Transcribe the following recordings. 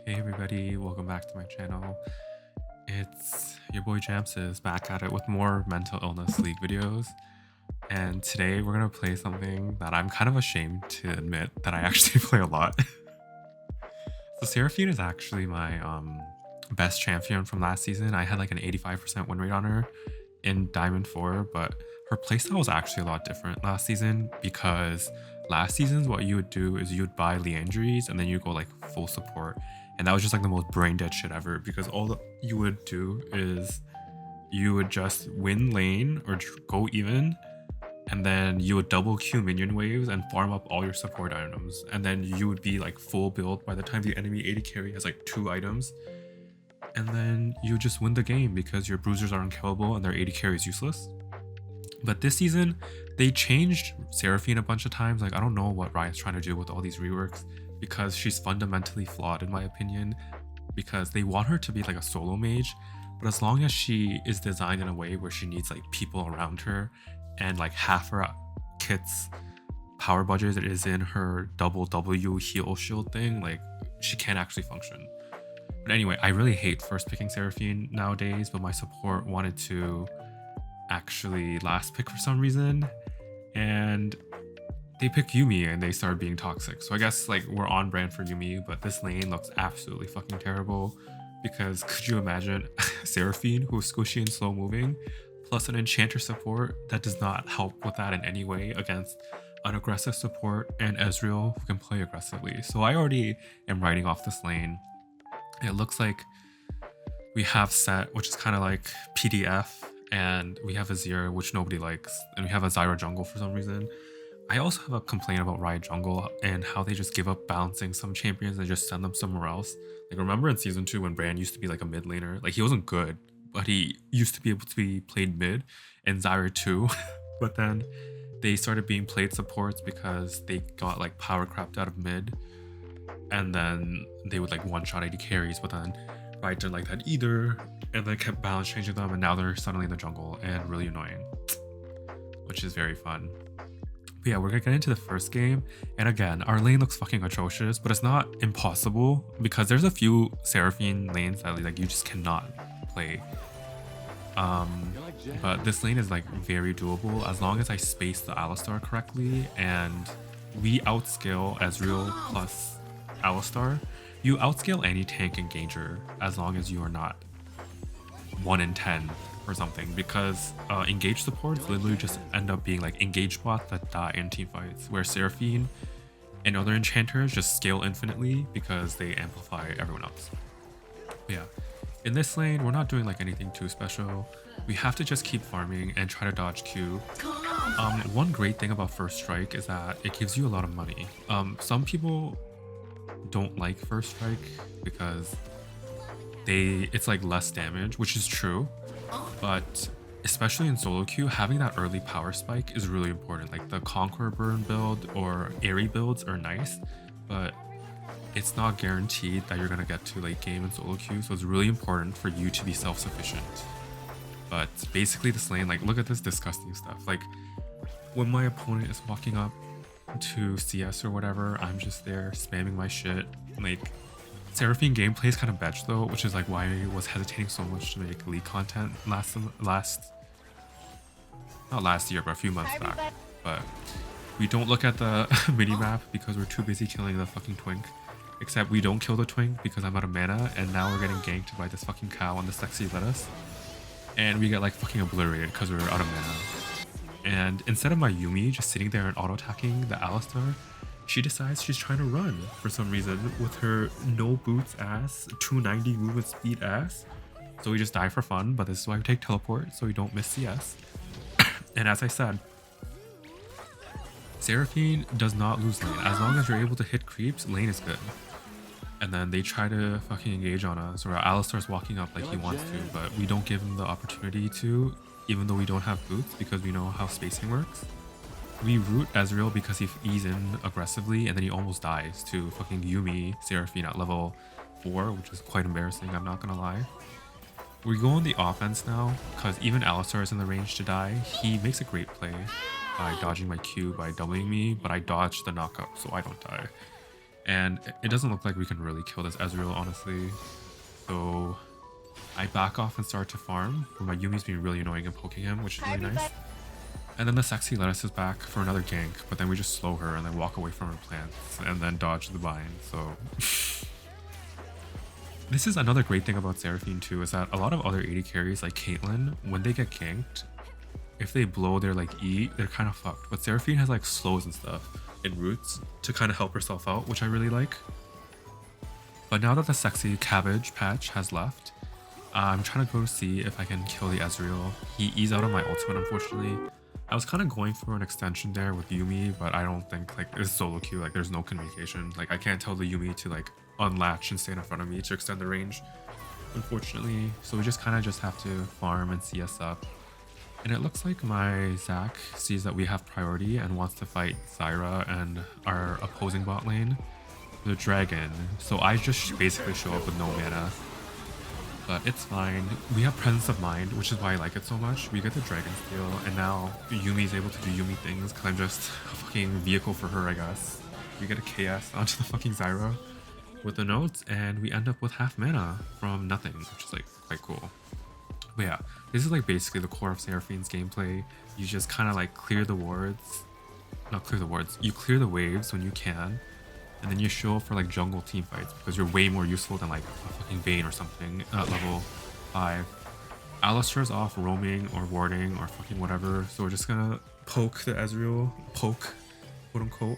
Hey everybody, welcome back to my channel. It's your boy Jamses back at it with more mental illness league videos. And today we're gonna play something that I'm kind of ashamed to admit that I actually play a lot. So Serpaphine is actually my best champion from last season. I had like an 85% win rate on her in Diamond 4, but her playstyle was actually a lot different last season because last season what you would do is you would buy Leandries and then you go like full support. And that was just like the most brain dead shit ever because all that you would do is you would just win lane or go even, and then you would double Q minion waves and farm up all your support items. And then you would be like full build by the time the enemy AD carry has like 2 items. And then you just win the game because your bruisers are unkillable and their AD carry is useless. But this season, they changed Serpaphine a bunch of times. Like, I don't know what Riot's trying to do with all these reworks because she's fundamentally flawed in my opinion, because they want her to be like a solo mage, but as long as she is designed in a way where she needs like people around her and like half her kit's power budget is in her double W heal shield thing, like she can't actually function. But anyway, I really hate first picking Serpaphine nowadays, but my support wanted to actually last pick for some reason, and they picked Yuumi and they started being toxic. So I guess like we're on brand for Yuumi, but this lane looks absolutely fucking terrible because could you imagine Serpaphine, who's squishy and slow moving, plus an enchanter support that does not help with that in any way against an aggressive support and Ezreal who can play aggressively. So I already am writing off this lane. It looks like we have Set, which is kind of like PDF, and we have Azir, which nobody likes, and we have a Zyra jungle for some reason. I also have a complaint about Riot jungle and how they just give up balancing some champions and just send them somewhere else. Like, remember in season 2 when Brand used to be like a mid laner? Like, he wasn't good, but he used to be able to be played mid, and Zyra too. But then they started being played supports because they got like power crapped out of mid, and then they would like one-shot AD carries, but then Riot didn't like that either, and then kept balance changing them, and now they're suddenly in the jungle and really annoying, which is very fun. But yeah, we're gonna get into the first game, and again, our lane looks fucking atrocious, but it's not impossible because there's a few Serpaphine lanes that like you just cannot play. But this lane is like very doable as long as I space the Alistar correctly, and we outscale Ezreal plus Alistar. You outscale any tank engager as long as you are not 1 in 10 or something, because engage supports literally just end up being like engage bots that die in team fights, where Serpaphine and other enchanters just scale infinitely because they amplify everyone else. But yeah, in this lane we're not doing like anything too special. We have to just keep farming and try to dodge Q. One great thing about first strike is that it gives you a lot of money. Some people don't like first strike because it's like less damage, which is true, but especially in solo queue, having that early power spike is really important. Like the Conqueror Burn build or Airy builds are nice, but it's not guaranteed that you're gonna get to late game in solo queue, so it's really important for you to be self-sufficient. But basically this lane, like look at this disgusting stuff. Like when my opponent is walking up to CS or whatever, I'm just there spamming my shit. Like Serpaphine gameplay is kind of betch though, which is like why I was hesitating so much to make league content not last year, but a few months back. But we don't look at the minimap because we're too busy killing the fucking twink. Except we don't kill the twink because I'm out of mana, and now we're getting ganked by this fucking cow on the sexy lettuce, and we get like fucking obliterated because we're out of mana. And instead of my Yuumi just sitting there and auto-attacking the Alistar, she decides she's trying to run for some reason with her no boots ass, 290 movement speed ass. So we just die for fun, but this is why we take teleport, so we don't miss CS. And as I said, Serpaphine does not lose lane. As long as you're able to hit creeps, lane is good. And then they try to fucking engage on us, or Alistar's walking up like he wants to, but we don't give him the opportunity to, even though we don't have boots, because we know how spacing works. We root Ezreal because he's in aggressively, and then he almost dies to fucking Yuumi Serpaphine at level 4, which is quite embarrassing, I'm not gonna lie. We go on the offense now, because even Alistar is in the range to die. He makes a great play by dodging my Q by doubling me, but I dodged the knockup, so I don't die. And it doesn't look like we can really kill this Ezreal, honestly. So I back off and start to farm, where my Yumi's being really annoying and poking him, which is really nice. And then the sexy lettuce is back for another gank, but then we just slow her and then walk away from her plants and then dodge the bind. So this is another great thing about Serpaphine too, is that a lot of other AD carries like Caitlyn, when they get ganked, if they blow their like E, they're kind of fucked. But Serpaphine has like slows and stuff and roots to kind of help herself out, which I really like. But now that the sexy cabbage patch has left, I'm trying to go to see if I can kill the Ezreal. He E's out of my ultimate, unfortunately. I was kind of going for an extension there with Yuumi, but I don't think like it's solo queue, like there's no communication. Like I can't tell the Yuumi to like unlatch and stay in front of me to extend the range, unfortunately. So we just kind of just have to farm and CS up. And it looks like my Zac sees that we have priority and wants to fight Zyra and our opposing bot lane, the dragon. So I just basically show up with no mana. But it's fine. We have presence of mind, which is why I like it so much. We get the dragon steal, and now Yumi's able to do Yuumi things because I'm just a fucking vehicle for her, I guess. We get a KS onto the fucking Zyra with the notes, and we end up with half mana from nothing, which is like quite cool. But yeah, this is like basically the core of Seraphine's gameplay. You just kind of like clear the wards, not clear the wards, you clear the waves when you can, and then you show up for like jungle team fights because you're way more useful than like a fucking Vayne or something at level 5. Alistar's off roaming or warding or fucking whatever, so we're just gonna poke the Ezreal, poke, quote unquote,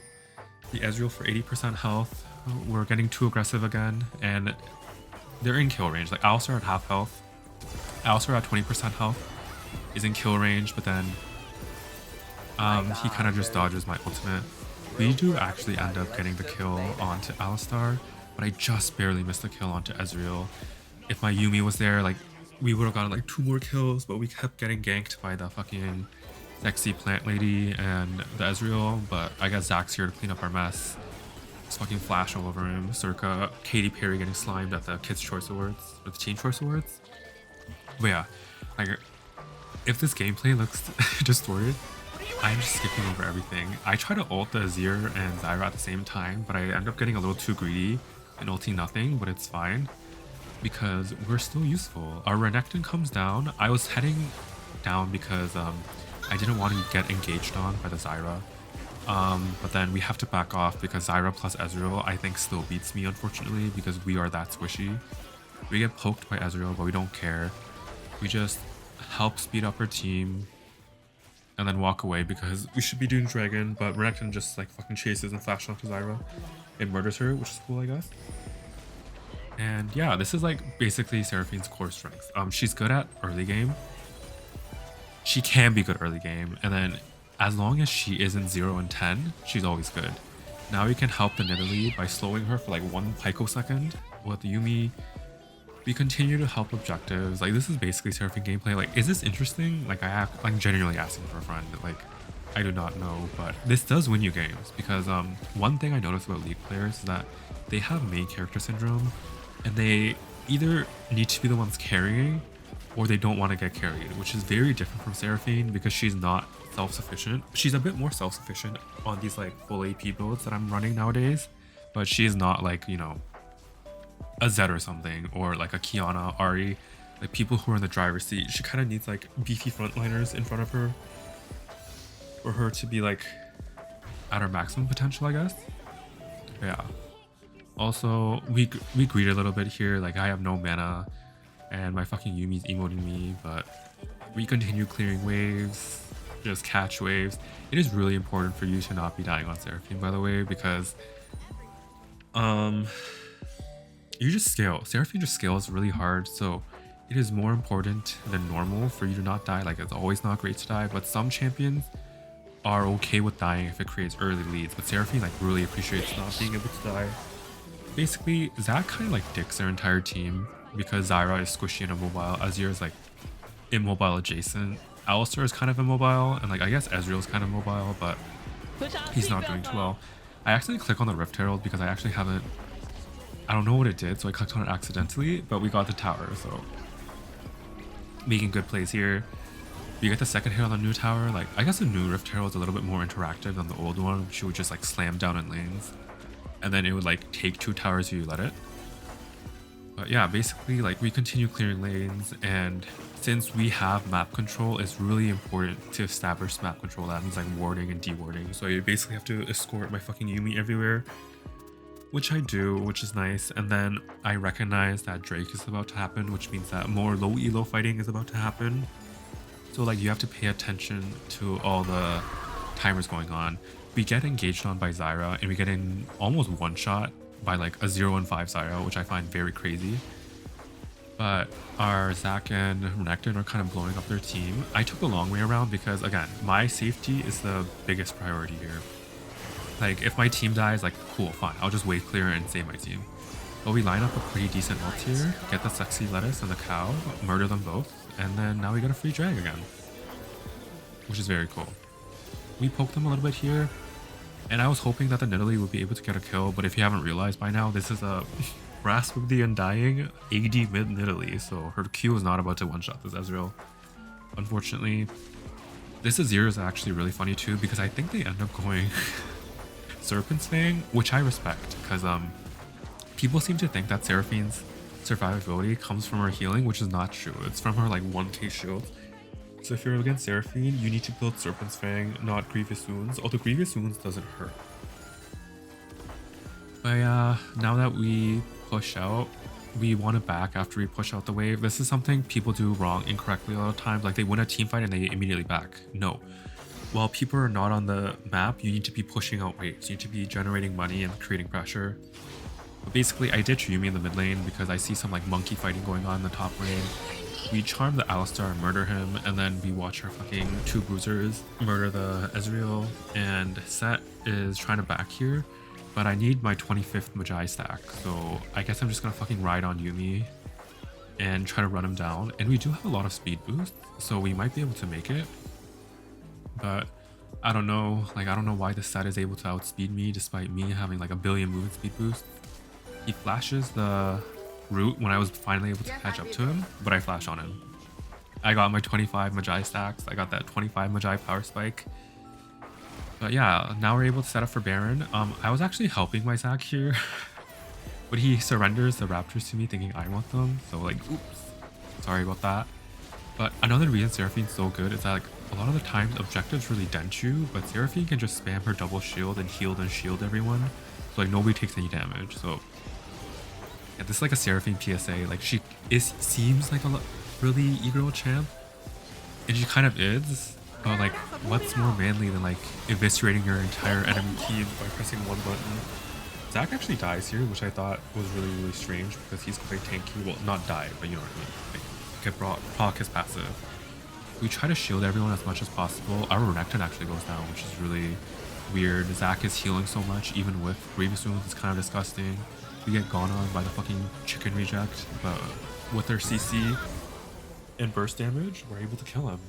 the Ezreal for 80% health. We're getting too aggressive again, and they're in kill range. Like Alistar at half health, Alistar at 20% health is in kill range, but then he kind of just dodges my ultimate. We do actually end up getting the kill onto Alistar, but I just barely missed the kill onto Ezreal. If my Yuumi was there, like we would have gotten like 2 more kills, but we kept getting ganked by the fucking sexy plant lady and the Ezreal. But I guess Zac's here to clean up our mess. Just fucking flash all over him. Circa Katy Perry getting slimed at the Kids' Choice Awards, or the Teen Choice Awards. But yeah, like if this gameplay looks distorted, I'm just skipping over everything. I try to ult the Azir and Zyra at the same time, but I end up getting a little too greedy and ulting nothing, but it's fine because we're still useful. Our Renekton comes down. I was heading down because I didn't want to get engaged on by the Zyra. But then we have to back off because Zyra plus Ezreal I think still beats me, unfortunately, because we are that squishy. We get poked by Ezreal, but we don't care. We just help speed up our team and then walk away because we should be doing dragon, but Renekton just like fucking chases and flashes onto Zyra and murders her, which is cool, I guess. And yeah, this is like basically Seraphine's core strength. She's good at early game. She can be good early game, and then as long as she isn't 0 and 10, she's always good. Now we can help the Nidalee by slowing her for like 1 picosecond with Yuumi. We continue to help objectives. Like this is basically Seraphine gameplay. Like, is this interesting? Like I'm genuinely asking for a friend. Like I do not know, but this does win you games because one thing I noticed about League players is that they have main character syndrome, and they either need to be the ones carrying or they don't want to get carried, which is very different from Seraphine because she's not self-sufficient. She's a bit more self-sufficient on these like full AP builds that I'm running nowadays, but she's not like, you know, a Zed or something, or like a Kiana, Ari, like people who are in the driver's seat. She kind of needs like beefy frontliners in front of her for her to be like at her maximum potential, I guess. But yeah. Also, we greed a little bit here. Like I have no mana, and my fucking Yumi's emoting me, but we continue clearing waves, just catch waves. It is really important for you to not be dying on Seraphine, by the way, because you just scale. Seraphine just scales really hard, so it is more important than normal for you to not die. Like it's always not great to die, but some champions are okay with dying if it creates early leads, but Seraphine like really appreciates not being able to die. Basically, Zac kind of like dicks their entire team because Zyra is squishy and immobile. Azir is like immobile adjacent. Alistar is kind of immobile, and like I guess Ezreal is kind of mobile, but he's not doing too well. I accidentally click on the Rift Herald because I don't know what it did, so I clicked on it accidentally, but we got the tower, so making good plays here. We get the second hit on the new tower. Like I guess the new Rift Herald is a little bit more interactive than the old one, which would just like slam down in lanes. and then it would like take 2 towers if you let it. But yeah, basically like we continue clearing lanes, and since we have map control, it's really important to establish map control. That means like warding and dewarding. So you basically have to escort my fucking Yuumi everywhere, which I do, which is nice. And then I recognize that Drake is about to happen, which means that more low elo fighting is about to happen. So like you have to pay attention to all the timers going on. We get engaged on by Zyra, and we get in almost one shot by like a 0 and 5 Zyra, which I find very crazy. But our Zac and Renekton are kind of blowing up their team. I took the long way around because, again, my safety is the biggest priority here. Like, if my team dies, like, cool, fine, I'll just wave clear and save my team. But we line up a pretty decent ult here, get the sexy lettuce and the cow, murder them both, and then now we got a free drag again, which is very cool. We poke them a little bit here, and I was hoping that the Nidalee would be able to get a kill, but if you haven't realized by now, this is a Grasp of the Undying AD mid Nidalee, so her Q is not about to one-shot this Ezreal, unfortunately. This Azir is actually really funny too, because I think they end up going Serpent's Fang, which I respect, because people seem to think that Seraphine's survivability comes from her healing, which is not true. It's from her like 1k shield. So if you're against Seraphine, you need to build Serpent's Fang, not Grievous Wounds, although Grievous Wounds doesn't hurt. But yeah, now that we push out, we want to back after we push out the wave. This is something people do wrong incorrectly a lot of times. Like they win a team fight and they immediately back. No. While people are not on the map, you need to be pushing out waves. You need to be generating money and creating pressure. But basically, I ditch Yuumi in the mid lane because I see some like monkey fighting going on in the top lane. We charm the Alistar and murder him, and then we watch our fucking 2 bruisers murder the Ezreal, and Set is trying to back here, but I need my 25th Magi stack, so I guess I'm just gonna fucking ride on Yuumi and try to run him down. And we do have a lot of speed boost, so we might be able to make it, but I don't know, like I don't know why the Set is able to outspeed me despite me having like a billion movement speed boost. He flashes the route when I was finally able to catch up to him, but I flash on him. I got my 25 Magi stacks. I got that 25 Magi power spike. But yeah, now we're able to set up for Baron. I was actually helping my Zac here, but he surrenders the Raptors to me thinking I want them. So like, oops, sorry about that. But another reason Seraphine's so good is that like a lot of the times objectives really dent you, but Seraphine can just spam her double shield and shield everyone. So like nobody takes any damage. So yeah, this is like a Seraphine PSA. Like she seems like a really e-girl champ, and she kind of is. But like, what's more manly than like eviscerating your entire enemy team by pressing one button? Zac actually dies here, which I thought was really strange because he's quite tanky. Well, not die, but you know what I mean. Like, get proc his passive. We try to shield everyone as much as possible. Our Renekton actually goes down, which is really weird. Zac is healing so much, even with Grievous Wounds. It's kind of disgusting. We get gone on by the fucking chicken reject, but with their CC and burst damage, we're able to kill him.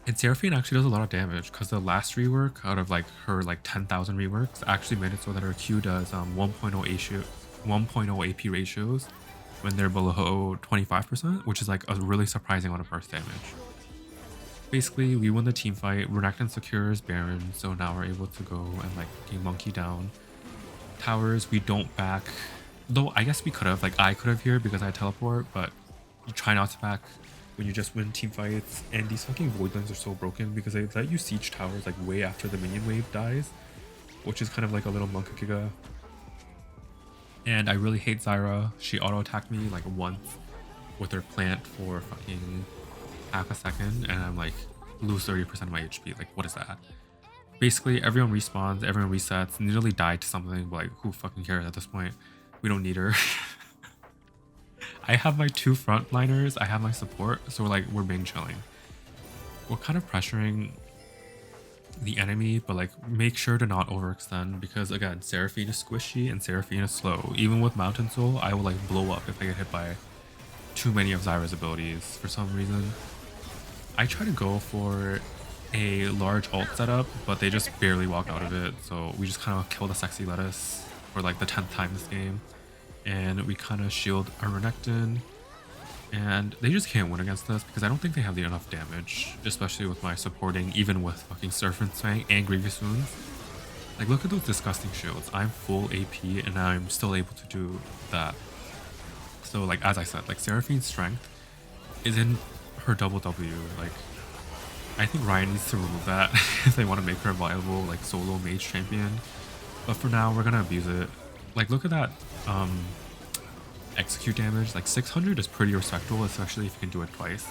And Seraphine actually does a lot of damage because the last rework out of like her like 10,000 reworks actually made it so that her Q does 1.0 AP ratios when they're below 25%, which is like a really surprising amount of burst damage. Basically, we win the team fight. Renekton secures Baron, so now we're able to go and like fucking monkey down towers. We don't back, though I guess we could have, like I could have here because I teleport, but you try not to back when you just win team fights. And these fucking voidlings are so broken because they let you siege towers like way after the minion wave dies, which is kind of like a little monkey giga. And I really hate Zyra. She auto attacked me like once with her plant for fucking half a second, and I'm like lose 30% of my HP. Like, what is that? Basically, everyone respawns, everyone resets. Nearly died to something, but like, who fucking cares at this point? We don't need her. I have my 2 frontliners, I have my support, so we're being chilling. We're kind of pressuring the enemy, but like make sure to not overextend because again, Seraphine is squishy and Seraphine is slow. Even with Mountain Soul, I will like blow up if I get hit by too many of Zyra's abilities for some reason. I try to go for a large ult setup, but they just barely walk out of it, so we just kind of kill the sexy lettuce for like the 10th time this game, and we kind of shield our Renekton, and they just can't win against us because I don't think they have enough damage, especially with my supporting, even with fucking Serpent's Fang and Grievous Wounds. Like, look at those disgusting shields. I'm full AP and I'm still able to do that. So, like, as I said, like, Seraphine's strength is in her double W. Like, I think Ryan needs to remove that if they want to make her a viable, like, solo mage champion. But for now, we're gonna abuse it. Like, look at that execute damage. Like, 600 is pretty respectable, especially if you can do it twice.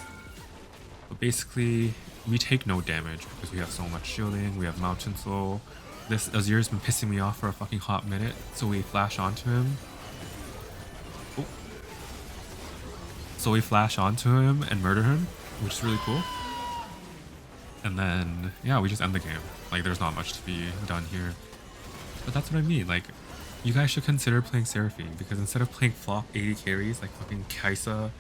But basically, we take no damage because we have so much shielding. We have Mountain Soul. This Azir's been pissing me off for a fucking hot minute, so we flash onto him. Oh. So we flash onto him and murder him, which is really cool. And then, yeah, we just end the game. Like, there's not much to be done here. But that's what I mean. Like, you guys should consider playing Seraphine, because instead of playing flop 80 carries like fucking Kaisa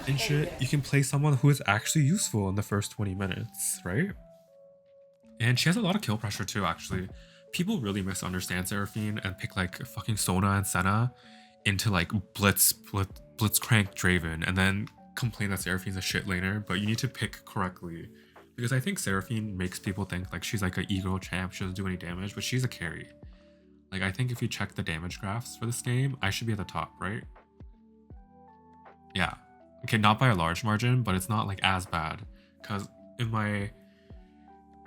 and shit, you can play someone who is actually useful in the first 20 minutes, right? And she has a lot of kill pressure too, actually. People really misunderstand Seraphine and pick like fucking Sona and Senna into like Blitzcrank Draven and then complain that Seraphine's a shit laner, but you need to pick correctly. Because I think Seraphine makes people think like she's like an ego champ, she doesn't do any damage, but she's a carry. Like, I think if you check the damage graphs for this game, I should be at the top, right? Yeah. Okay, not by a large margin, but it's not like as bad. Because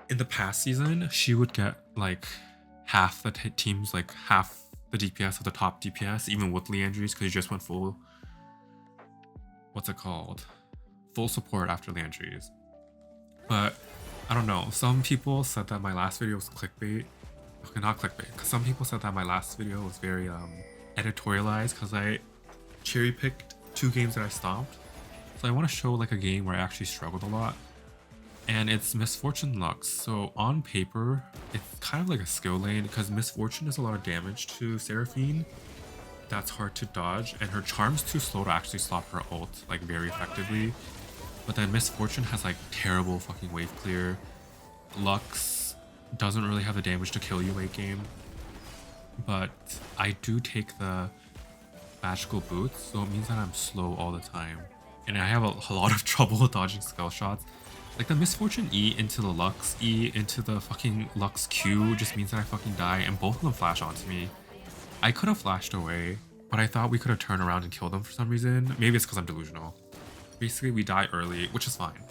in the past season, she would get like half the teams, like half the DPS of the top DPS, even with Leandries, because he just went full, what's it called? Full support after Leandries. But I don't know, some people said that my last video was clickbait. Okay, not clickbait, because some people said that my last video was very editorialized because I cherry picked 2 games that I stomped. So I want to show like a game where I actually struggled a lot. And it's Misfortune Lux. So on paper, it's kind of like a skill lane because Misfortune does a lot of damage to Seraphine. That's hard to dodge, and her charm's too slow to actually stop her ult like very effectively. But then Misfortune has like terrible fucking wave clear. Lux doesn't really have the damage to kill you late game. But I do take the magical boots, so it means that I'm slow all the time. And I have a lot of trouble dodging skill shots. Like the Misfortune E into the Lux E into the fucking Lux Q just means that I fucking die, and both of them flash onto me. I could have flashed away, but I thought we could have turned around and killed them for some reason. Maybe it's because I'm delusional. Basically, we die early, which is fine.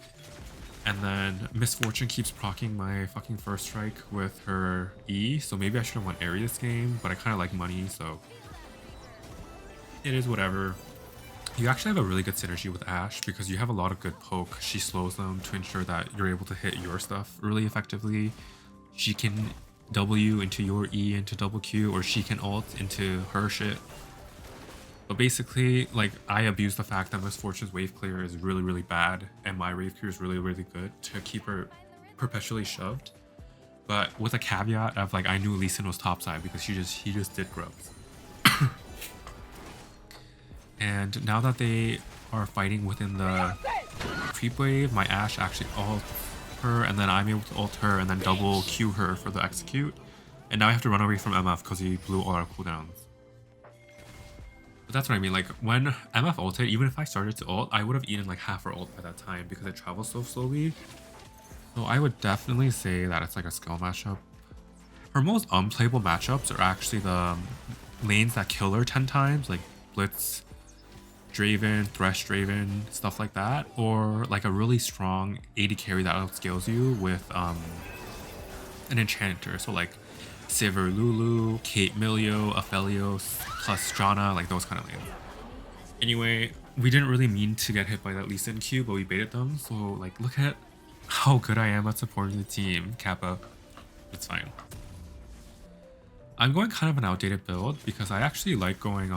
And then Misfortune keeps proccing my fucking first strike with her E, so maybe I should have won Airy this game, but I kind of like money, so it is whatever. You actually have a really good synergy with Ashe because you have a lot of good poke. She slows them to ensure that you're able to hit your stuff really effectively. She can W into your E into double Q, or she can ult into her shit. But basically, like, I abuse the fact that Misfortune's wave clear is really, really bad, and my wave clear is really, really good to keep her perpetually shoved. But with a caveat of, like, I knew Lee Sin was topside because he just did grubs. And now that they are fighting within the creep wave, my Ashe actually ults her, and then I'm able to ult her and then double Q her for the execute. And now I have to run away from MF because he blew all our cooldowns. But that's what I mean, like when MF ulted, even if I started to ult, I would have eaten like half her ult by that time because it travels so slowly. So I would definitely say that it's like a skill matchup. Her most unplayable matchups are actually the lanes that kill her 10 times, like Blitz Draven, Thresh Draven, stuff like that, or like a really strong 80 carry that outscales you with an enchanter, so like Sivir Lulu, Kate Milio, Aphelios, plus Janna, like those kind of lanes. Anyway, we didn't really mean to get hit by that Lee Sin Q, but we baited them, so like look at how good I am at supporting the team, Kappa. It's fine. I'm going kind of an outdated build because I actually like going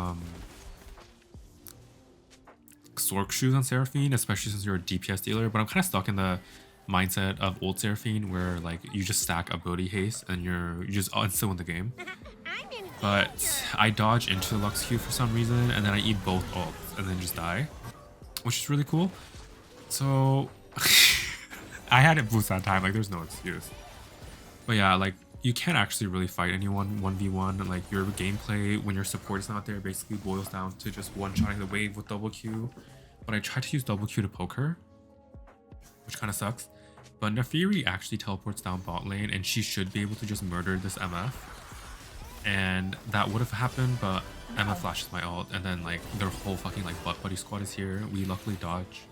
Sork shoes on Seraphine, especially since you're a DPS dealer, but I'm kind of stuck in the mindset of old Seraphine where like you just stack ability haste and you just still in the game. But I dodge into the Lux Q for some reason, and then I eat both ults and then just die, which is really cool. So I had it boost that time, like there's no excuse. But yeah, like you can't actually really fight anyone 1v1. Like your gameplay when your support is not there basically boils down to just one-shotting the wave with double Q. But I tried to use double Q to poke her, which kind of sucks. But Nefiri actually teleports down bot lane, and she should be able to just murder this MF. And that would have happened, but MF flashes my ult, and then like their whole fucking like butt buddy squad is here. We luckily dodge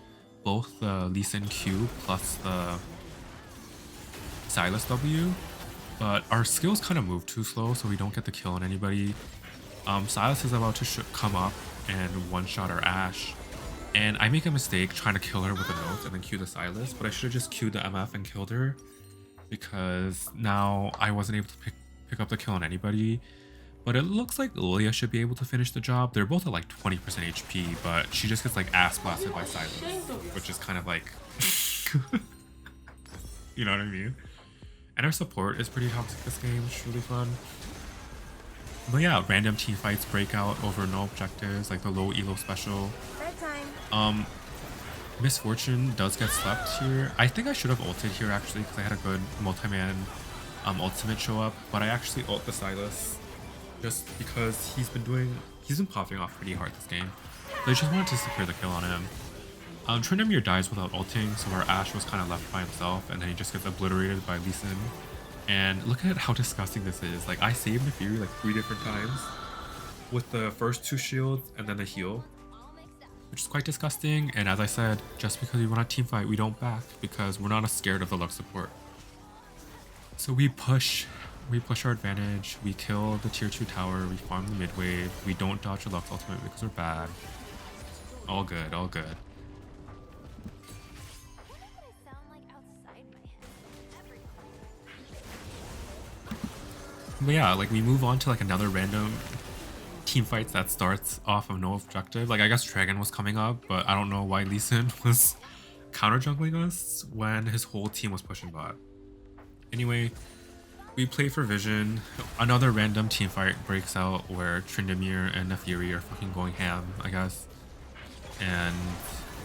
both the Lee Sin Q plus the Silas W, but our skills kind of move too slow, so we don't get the kill on anybody. Silas is about to come up and one-shot our Ashe, and I make a mistake trying to kill her with the notes and then Q the Silas, but I should have just Q'd the MF and killed her, because now I wasn't able to pick up the kill on anybody. But it looks like Lilia should be able to finish the job. They're both at like 20% HP, but she just gets like ass blasted by Silas, which is kind of like, you know what I mean? And our support is pretty toxic this game, which is really fun. But yeah, random team fights break out over no objectives, like the low elo special. Miss Fortune does get slept here. I think I should have ulted here actually, because I had a good multi-man ultimate show up, but I actually ult the Silas just because he's been popping off pretty hard this game. So I just wanted to secure the kill on him. Tryndamere dies without ulting, so our Ashe was kind of left by himself, and then he just gets obliterated by Lee Sin. And look at how disgusting this is. Like, I saved Nefiri like 3 different times with the first 2 shields and then the heal, which is quite disgusting. And as I said, just because we want a team fight, we don't back, because we're not scared of the Lux support. So we push our advantage, we kill the tier 2 tower, we farm the mid wave, we don't dodge the Lux ultimate because we're bad. All good, all good. But yeah, like we move on to like another random team fights that starts off of no objective. Like I guess Dragon was coming up, but I don't know why Lee Sin was counter jungling us when his whole team was pushing bot. Anyway, we play for Vision. Another random team fight breaks out where Tryndamere and Nefiri are fucking going ham, I guess. And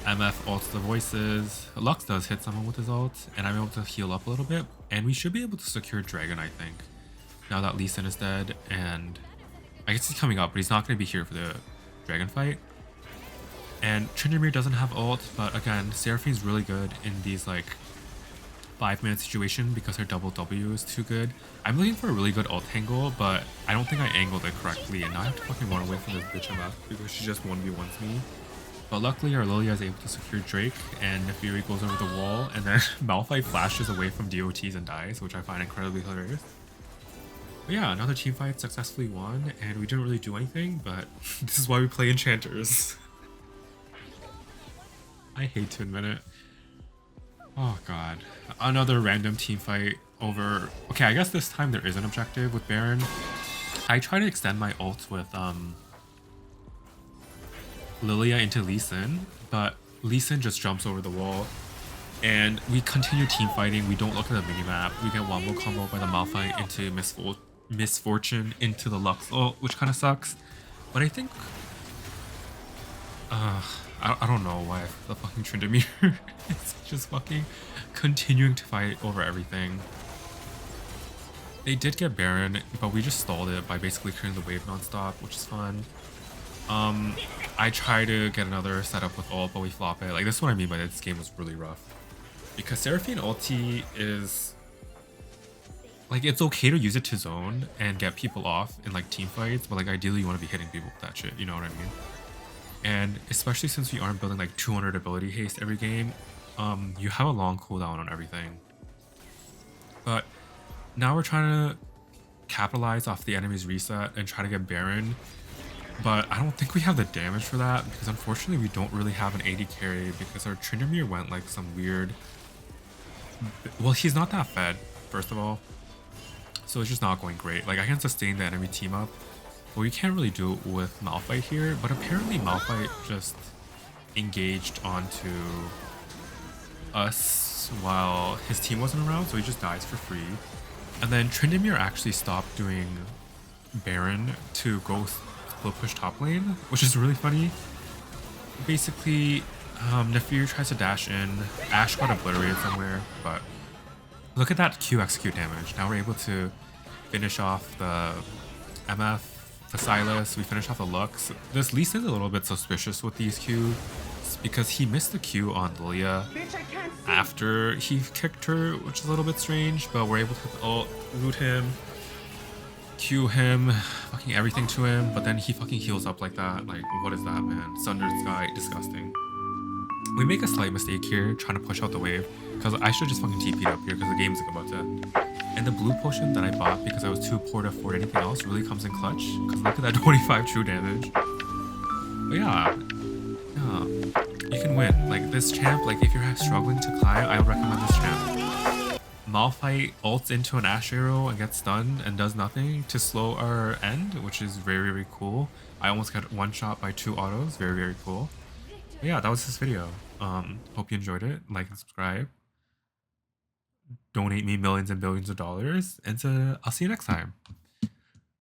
MF ults the voices. Lux does hit someone with his ult, and I'm able to heal up a little bit. And we should be able to secure Dragon, I think, now that Lee Sin is dead. And I guess he's coming up, but he's not going to be here for the Dragon fight. And Tryndamere doesn't have ult, but again, Seraphine's really good in these like 5-minute situation because her double W is too good. I'm looking for a really good ult angle, but I don't think I angled it correctly, and now I have to fucking run away from this bitch MF because she just 1v1s me. But luckily our Lilia is able to secure Drake, and Nefiri goes over the wall, and then Malphite flashes away from DOTs and dies, which I find incredibly hilarious. But yeah, another team fight successfully won, and we didn't really do anything, but this is why we play enchanters. I hate to admit it. Oh god. Another random team fight over... Okay, I guess this time there is an objective with Baron. I try to extend my ult with Lilia into Lee Sin, but Lee Sin just jumps over the wall. And we continue team fighting. We don't look at the minimap. We get wombo combo by the Malphite into Miss Fortune into the Lux ult, which kind of sucks. But I think... I don't know why the fucking Tryndamere is just fucking continuing to fight over everything. They did get Baron, but we just stalled it by basically clearing the wave non-stop, which is fun. I try to get another setup with ult, but we flop it. Like, this is what I mean by this game was really rough. Because Seraphine ulti is... Like, it's okay to use it to zone and get people off in, like, team fights, but, like, ideally you want to be hitting people with that shit, you know what I mean? And especially since we aren't building like 200 ability haste every game, you have a long cooldown on everything. But now we're trying to capitalize off the enemy's reset and try to get Baron. But I don't think we have the damage for that, because unfortunately we don't really have an AD carry, because our Tryndamere went like some weird... Well, he's not that fed, first of all. So it's just not going great. Like, I can sustain the enemy team up, but we can't really do it with Malphite here. But apparently Malphite just engaged onto us while his team wasn't around, so he just dies for free. And then Tryndamere actually stopped doing Baron to go split push top lane, which is really funny. Basically, Nefiri tries to dash in. Ashe got obliterated somewhere, but look at that Q execute damage. Now we're able to finish off the MF, the Silas, we finish off the Lux. This Lee Sin's a little bit suspicious with these Qs because he missed the Q on Lilia after he kicked her, which is a little bit strange, but we're able to loot him, Q him, fucking everything to him, but then he fucking heals up like that. Like, what is that, man? Sunder Sky, disgusting. We make a slight mistake here, trying to push out the wave, because I should just fucking TP'd up here because the game's like about to end. And the blue potion that I bought because I was too poor to afford anything else really comes in clutch, because look at that 25 true damage. But yeah, you can win. Like, this champ, like, if you're struggling to climb, I would recommend this champ. Malphite ults into an Ash Arrow and gets stunned and does nothing to slow our end, which is very, very cool. I almost got one shot by 2 autos, very, very cool. But yeah, that was this video. Hope you enjoyed it. Like and subscribe. Donate me millions and billions of dollars, and I'll see you next time.